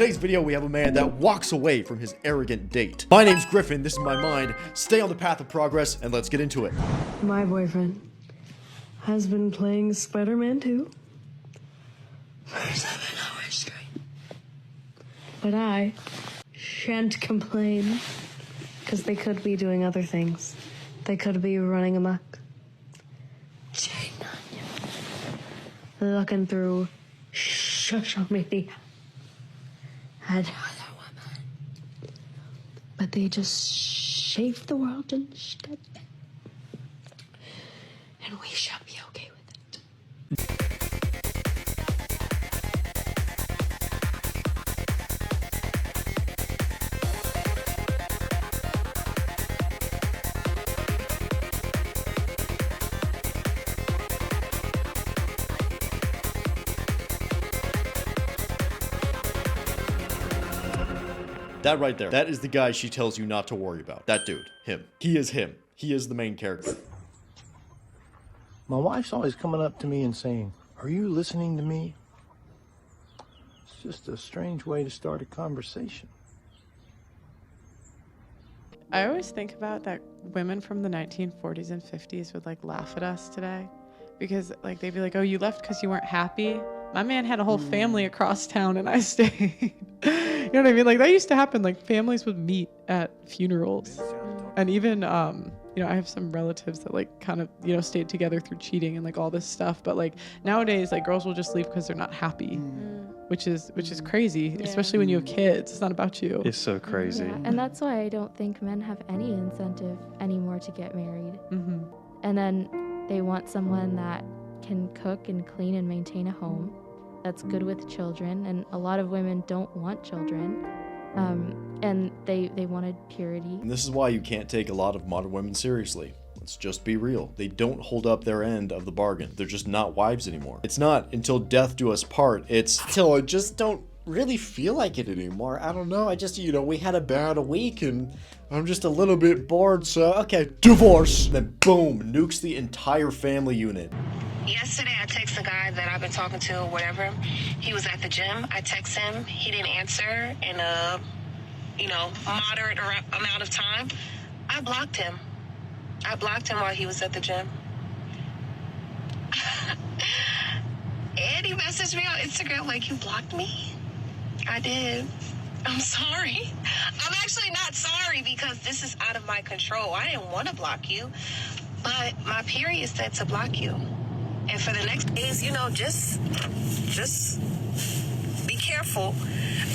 today's video, we have a man that walks away from his arrogant date. My name's Griffin, this is my mind. Stay on the path of progress, and let's get into it. My boyfriend has been playing Spider-Man 2 for 7 hours straight. But I shan't complain, because they could be doing other things. They could be running amok, cheating on you, looking through social media at other women. But they just shave the world instead. And we shall be okay with it. That right there, that is the guy she tells you not to worry about. That dude, him. He is him. He is the main character. My wife's always coming up to me and saying, "Are you listening to me?" It's just a strange way to start a conversation. I always think about that women from the 1940s and 50s would like laugh at us today because like they'd be like, "Oh, you left because you weren't happy?" My man had a whole family across town and I stayed. You know what I mean? Like that used to happen. Like families would meet at funerals. And even, you know, I have some relatives that like kind of, you know, stayed together through cheating and like all this stuff. But like nowadays, like girls will just leave because they're not happy, which is crazy, especially when you have kids. It's not about you. It's so crazy. Yeah, and that's why I don't think men have any incentive anymore to get married. And then they want someone that can cook and clean and maintain a home, that's good with children, and a lot of women don't want children, and they wanted purity. And this is why you can't take a lot of modern women seriously. Let's just be real. They don't hold up their end of the bargain. They're just not wives anymore. It's not until death do us part, it's till I just don't really feel like it anymore. I don't know, I just, you know, we had about a week and I'm just a little bit bored, so okay, divorce. And then boom, nukes the entire family unit. Yesterday, I text a guy that I've been talking to or whatever. He was at the gym. I text him. He didn't answer in a, you know, moderate amount of time. I blocked him. I blocked him while he was at the gym. And he messaged me on Instagram like, "You blocked me?" I did. I'm sorry. I'm actually not sorry because this is out of my control. I didn't want to block you, but my period said to block you. And for the next days, you know, just be careful.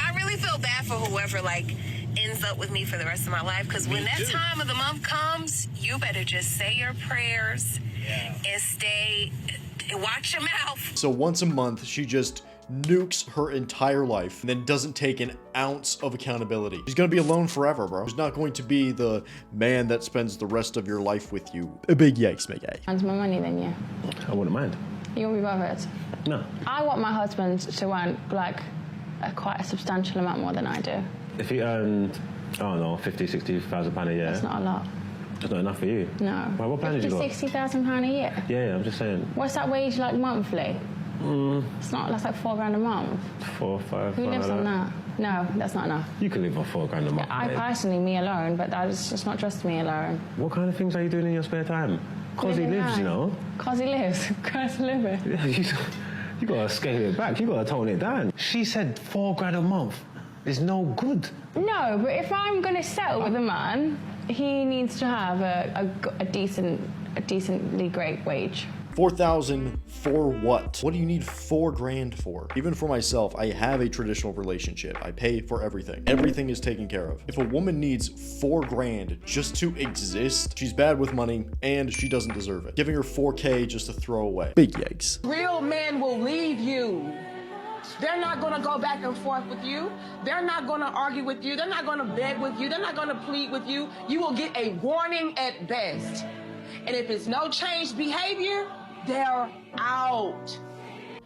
I really feel bad for whoever, like, ends up with me for the rest of my life. Because when that time of the month comes, you better just say your prayers and watch your mouth. So once a month, she just nukes her entire life and then doesn't take an ounce of accountability. She's gonna be alone forever, bro. She's not going to be the man that spends the rest of your life with you. A big yikes, big yikes. Earns more money than you. I wouldn't mind. You won't be bothered. No. I want my husband to earn like quite a substantial amount more than I do. If he earned, I don't know, 50, 60,000 pounds a year. That's not a lot. That's not enough for you. No. Well, what plan did you got? 60,000 pounds a year. Yeah, I'm just saying. What's that wage like monthly? It's not. That's like $4 grand a month. 4, 5. Who lives on that? No, that's not enough. You can live on $4 grand a month. I babe. personally, me alone, but that is just not just me alone. What kind of things are you doing in your spare time? Cause he lives, you know. Cause he lives. Cause he lives. Yeah, you gotta scale it back. You gotta tone it down. She said $4 grand a month is no good. No, but if I'm gonna settle with a man, he needs to have a decently great wage. 4,000 for what? What do you need 4 grand for? Even for myself, I have a traditional relationship. I pay for everything. Everything is taken care of. If a woman needs 4 grand just to exist, she's bad with money and she doesn't deserve it. Giving her 4K just to throw away. Big yikes. Real men will leave you. They're not gonna go back and forth with you. They're not gonna argue with you. They're not gonna beg with you. They're not gonna plead with you. You will get a warning at best. And if it's no changed behavior, they're out.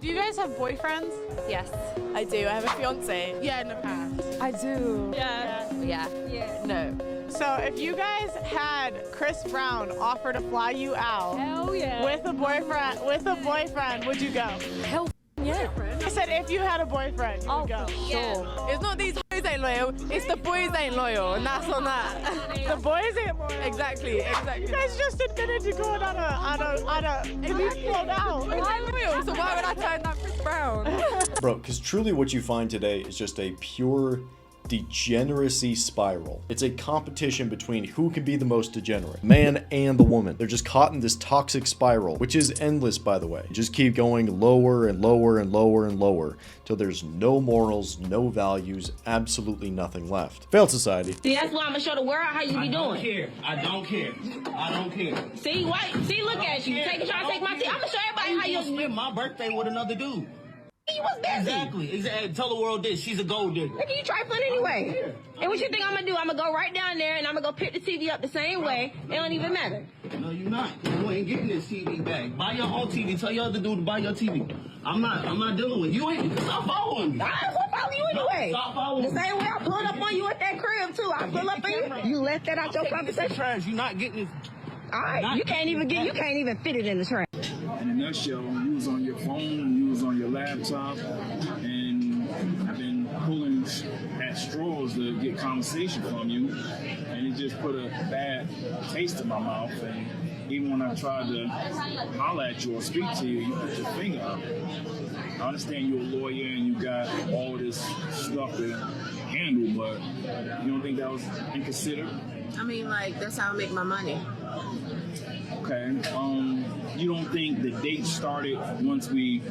Do you guys have boyfriends? Yes, I do. I have a fiance. Yeah, in the past. I do. Yeah. Yeah. No. So if you guys had Chris Brown offer to fly you out Hell yeah. with a boyfriend, would you go? Hell yeah. I said if you had a boyfriend, you would go. Yeah. It's not these boys ain't loyal, it's the boys ain't loyal, and that's on that. The boys ain't loyal. Exactly. You guys just admitted to going on a if you float out. I'm loyal, so why would I turn down Chris Brown? Bro, because truly what you find today is just a pure degeneracy spiral. It's a competition between who can be the most degenerate, man and the woman. They're just caught in this toxic spiral, which is endless, by the way. Just keep going lower and lower and lower and lower till there's no morals, no values, absolutely nothing left. Failed society. See, that's why I'm gonna show the world how you be doing. I don't care. I don't care. See, why? See, look at you. Trying to take my tea. I'm gonna show everybody how you spend my birthday with another dude. He was busy. Exactly. Tell the world this. She's a gold digger. Look at you trifling anyway. And what you think I'm gonna do? I'm gonna go right down there and I'm gonna go pick the TV up the same way. It don't even matter. No, you're not. You ain't getting this TV back. Buy your own TV. Tell your other dude to buy your TV. I'm not dealing with you. Ain't stop following me. I don't follow you anyway. Stop following me. The same way I pulled up on you at that crib too. I pull up on you. You left that out your conversation. Trash. You're not getting this. All right. You can't even fit it in the trash. In a nutshell, you was on your phone, you was on your laptop, and I've been pulling at straws to get conversation from you, and it just put a bad taste in my mouth. And even when I tried to holler at you or speak to you, you put your finger up. I understand you're a lawyer and you got all this stuff to handle, but you don't think that was inconsiderate? I mean, like, that's how I make my money. Okay. You don't think the date started once we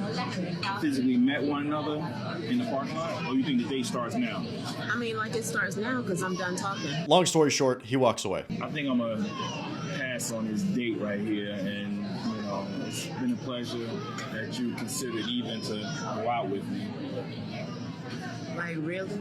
physically met one another in the parking lot? Or you think the date starts now? I mean, like, it starts now because I'm done talking. Long story short, he walks away. I think I'm going to pass on this date right here. And, you know, it's been a pleasure that you considered even to go out with me. Like, really?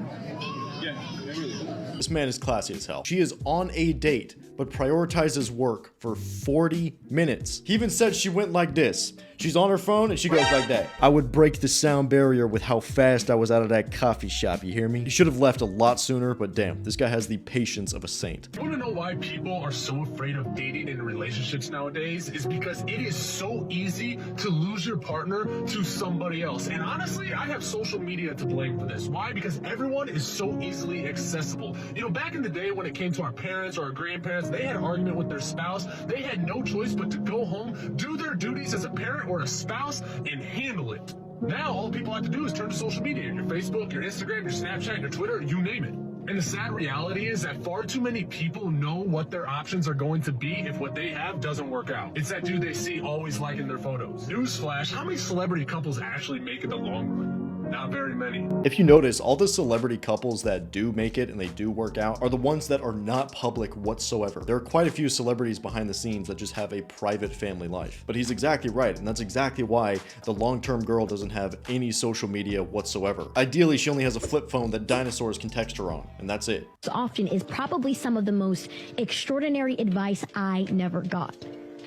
Yeah, really. This man is classy as hell. She is on a date, but prioritizes work for 40 minutes. He even said she went like this. She's on her phone and she goes like that. I would break the sound barrier with how fast I was out of that coffee shop, you hear me? He should have left a lot sooner, but damn, this guy has the patience of a saint. You wanna know why people are so afraid of dating in relationships nowadays? Is because it is so easy to lose your partner to somebody else. And honestly, I have social media to blame for this. Why? Because everyone is so easily accessible. You know, back in the day when it came to our parents or our grandparents, they had an argument with their spouse. They had no choice but to go home, do their duties as a parent or a spouse, and handle it. Now, all people have to do is turn to social media, your Facebook, your Instagram, your Snapchat, your Twitter, you name it. And the sad reality is that far too many people know what their options are going to be if what they have doesn't work out. It's that dude they see always liking their photos. Newsflash, how many celebrity couples actually make it the long run? Not very many. If you notice, all the celebrity couples that do make it and they do work out are the ones that are not public whatsoever. There are quite a few celebrities behind the scenes that just have a private family life. But he's exactly right, and that's exactly why the long-term girl doesn't have any social media whatsoever. Ideally, she only has a flip phone that dinosaurs can text her on, and that's it. Often is probably some of the most extraordinary advice I never got.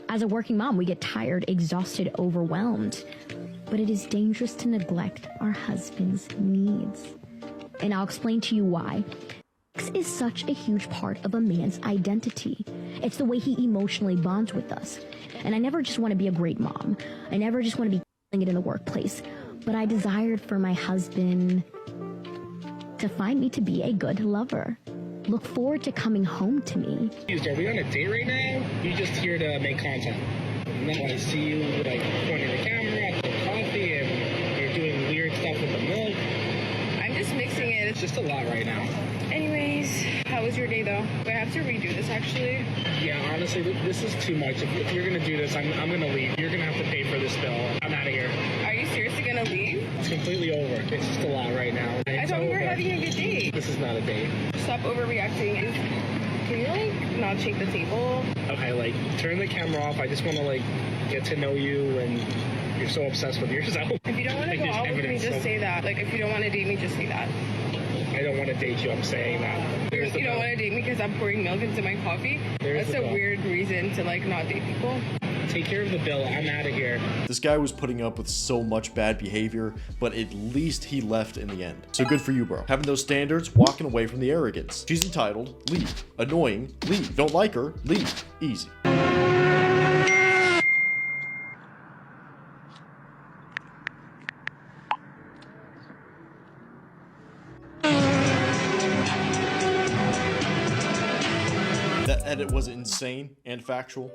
As a working mom, we get tired, exhausted, overwhelmed. But it is dangerous to neglect our husband's needs. And I'll explain to you why. Sex is such a huge part of a man's identity. It's the way he emotionally bonds with us. And I never just want to be a great mom. I never just want to be killing it in the workplace. But I desired for my husband to find me to be a good lover. Look forward to coming home to me. Are we on a date right now? You're just here to make content. And then when I see you like pointing the camera at the coffee and you're doing weird stuff with the milk. I'm just mixing it. It's just a lot right now. Anyways, how was your day though? Do I have to redo this actually? Yeah, honestly, this is too much. If you're gonna do this, I'm gonna leave. You're gonna have to pay for this bill. I'm out of here. Are you seriously gonna leave? It's completely over. It's just a lot right now. I thought we were having a good date. This is not a date. Stop overreacting. Can you like not shake the table? Okay, like turn the camera off. I just want to like get to know you, and you're so obsessed with yourself. If you don't want to go out with me, just say that. Like if you don't want to date me, just say that. I don't want to date you. I'm saying that. You don't want to date me because I'm pouring milk into my coffee? That's a weird reason to like not date people. Take care of the bill. I'm out of here. This guy was putting up with so much bad behavior, but at least he left in the end. So good for you, bro. Having those standards, walking away from the arrogance. She's entitled, leave. Annoying, leave. Don't like her, leave. Easy. That edit was insane and factual.